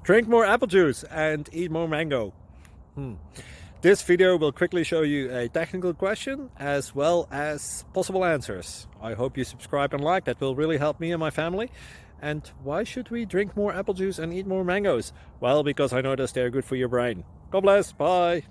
Drink more apple juice and eat more mango. This video will quickly show you a technical question as well as possible answers. I hope you subscribe and like, that will really help me and my family. And why should we drink more apple juice and eat more mangoes? Well, because I noticed they're good for your brain. God bless, bye!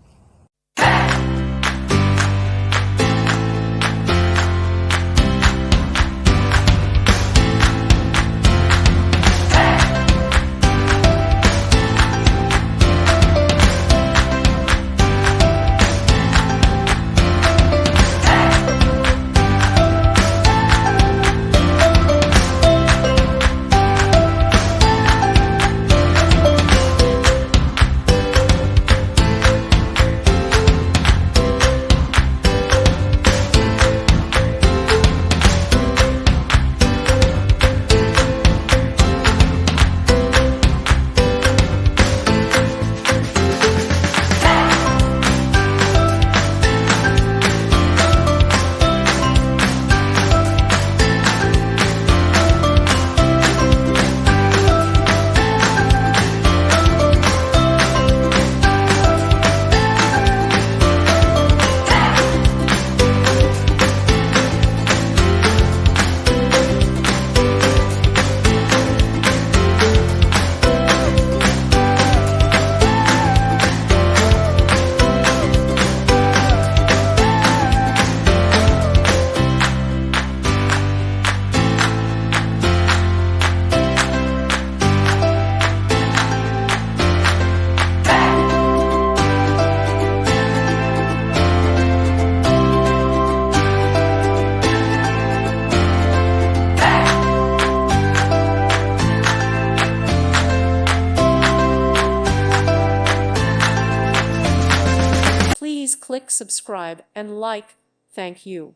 Please click subscribe and like. Thank you.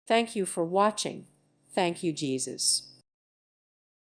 Thank you for watching. Thank you, Jesus.